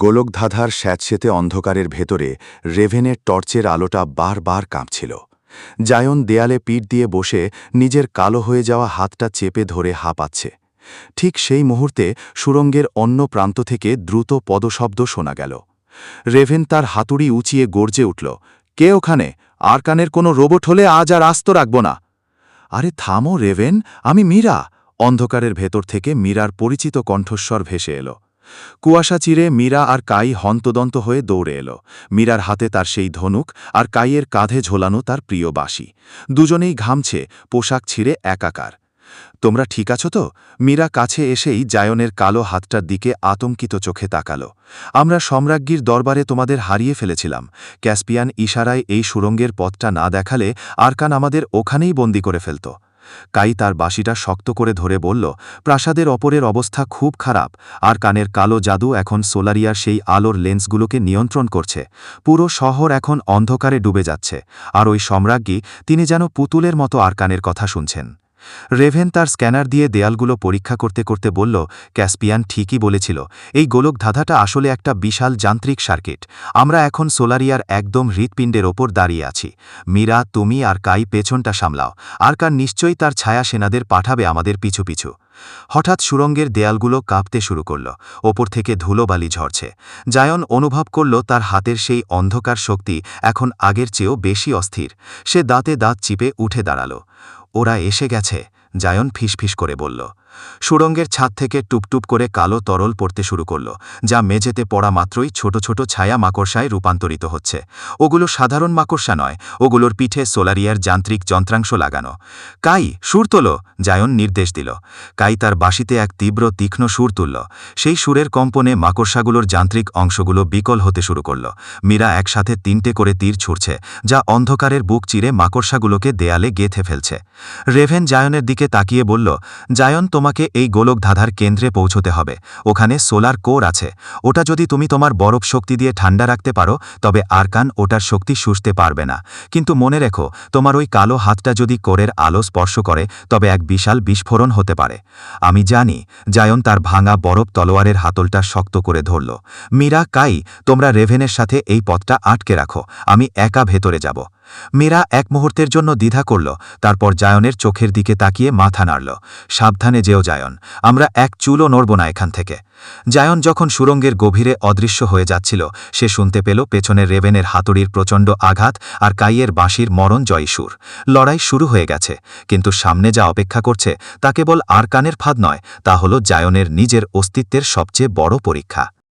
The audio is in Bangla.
গোলকধাঁধার স্যাঁতসেঁতে অন্ধকারের ভেতরে রেভেনের টর্চের আলোটা বারবার কাঁপছিল। জায়ন দেয়ালে পিঠ দিয়ে বসে নিজের কালো হয়ে যাওয়া হাতটা চেপে ধরে হাঁপাচ্ছে। ঠিক সেই মুহূর্তে সুড়ঙ্গের অন্য প্রান্ত থেকে দ্রুত পদশব্দ শোনা গেল। রেভেন তার হাতুড়ি উঁচিয়ে গর্জে উঠল, কে ওখানে? আরকানের কোনো রোবট হলে আজ আর আস্ত রাখব না। আরে থামো রেভেন, আমি মীরা। অন্ধকারের ভেতর থেকে মীরার পরিচিত কণ্ঠস্বর ভেসে এলো। কুয়াশা চিরে মীরা আর কাই হন্তদন্ত হয়ে দৌড়ে এলো। মীরার হাতে তার সেই ধনুক, আর কাইয়ের কাঁধে ঝোলানো তার প্রিয় বাঁশি। দুজনেই ঘামছে, পোশাক ছিঁড়ে একাকার। তোমরা ঠিক আছো তো? মীরা কাছে এসেই জায়নের কালো হাতটার দিকে আতঙ্কিত চোখে তাকালো। আমরা সম্রাজ্ঞীর দরবারে তোমাদের হারিয়ে ফেলেছিলাম। ক্যাসপিয়ান ইশারায় এই সুড়ঙ্গের পথটা না দেখালে আরকান আমাদের ওখানেই বন্দি করে ফেলত। কাই তার বাঁশিটা শক্ত করে ধরে বলল, প্রাসাদের অপরের অবস্থা খুব খারাপ। আর কানের কালো জাদু এখন সোলারিয়ার সেই আলোর লেন্সগুলোকে নিয়ন্ত্রণ করছে। পুরো শহর এখন অন্ধকারে ডুবে যাচ্ছে। আর ওই সম্রাজ্ঞী, তিনি যেন পুতুলের মতো আরকানের কথা শুনছেন। রেভেন তার স্ক্যানার দিয়ে দেয়ালগুলো পরীক্ষা করতে করতে বলল, ক্যাসপিয়ান ঠিকই বলেছিল, এই গোলকধাঁধাটা আসলে একটা বিশাল যান্ত্রিক সার্কিট। আমরা এখন সোলারিয়ার একদম হৃৎপিণ্ডের ওপর দাঁড়িয়ে আছি। মীরা, তুমি আর কাই পেছনটা সামলাও। আরকান নিশ্চয়ই তার ছায়া সেনাদের পাঠাবে আমাদের পিছু পিছু। হঠাৎ সুড়ঙ্গের দেয়ালগুলো কাঁপতে শুরু করল। ওপর থেকে ধুলোবালি ঝরছে। জায়ন অনুভব করল তার হাতের সেই অন্ধকার শক্তি এখন আগের চেয়েও বেশি অস্থির। সে দাঁতে দাঁত চিপে উঠে দাঁড়াল। ওরা এসে গেছে, জায়ন ফিসফিস করে বলল। সুড়ঙ্গের ছাদ থেকে টুপটুপ করে কালো তরল পড়তে শুরু করল, যা মেঝেতে পড়া মাত্রই ছোট ছোট ছায়া মাকড়সায় রূপান্তরিত হচ্ছে। ওগুলো সাধারণ মাকড়সা নয়, ওগুলোর পিঠে সোলারিয়ার যান্ত্রিক যন্ত্রাংশ লাগানো। কাই, সুর তোলো, জায়ন নির্দেশ দিল। কাই তার বাঁশিতে এক তীব্র তীক্ষ্ণ সুর তুলল। সেই সুরের কম্পনে মাকড়সাগুলোর যান্ত্রিক অংশগুলো বিকল হতে শুরু করল। মীরা একসাথে 3টে করে তীর ছুড়ছে, যা অন্ধকারের বুক চিরে মাকড়সাগুলোকে দেয়ালে গেঁথে ফেলছে। রেভেন জায়নের দিকে তাকিয়ে বলল, জায়ন, তোমাকে এই গোলকধাঁধার কেন্দ্রে পৌঁছতে হবে। ওখানে সোলার কোর আছে। ওটা যদি তুমি তোমার বরফ শক্তি দিয়ে ঠান্ডা রাখতে পারো, তবে আরকান ওটার শক্তি শুষতে পারবে না। কিন্তু মনে রেখো, তোমার ওই কালো হাতটা যদি কোরের আলো স্পর্শ করে, তবে এক বিশাল বিস্ফোরণ হতে পারে। আমি জানি। জায়ন তার ভাঙা বরফ তলোয়ারের হাতলটা শক্ত করে ধরল। মীরা, কাই, তোমরা রেভেনের সাথে এই পথটা আটকে রাখো। আমি একা ভেতরে যাব। মীরা এক মুহূর্তের জন্য দ্বিধা করল, তারপর জায়নের চোখের দিকে তাকিয়ে মাথা নাড়ল। সাবধানে যেও জায়ন, আমরা এক চুলও নড়ব না এখান থেকে। জায়ন যখন সুড়ঙ্গের গভীরে অদৃশ্য হয়ে যাচ্ছিল, সে শুনতে পেল পেছনের রেভেনের হাতুড়ির প্রচণ্ড আঘাত আর কাইয়ের বাঁশির মরণজয়ী সুর। লড়াই শুরু হয়ে গেছে, কিন্তু সামনে যা অপেক্ষা করছে তা কেবল আরকানের ফাঁদ নয়, তা হল জায়নের নিজের অস্তিত্বের সবচেয়ে বড় পরীক্ষা।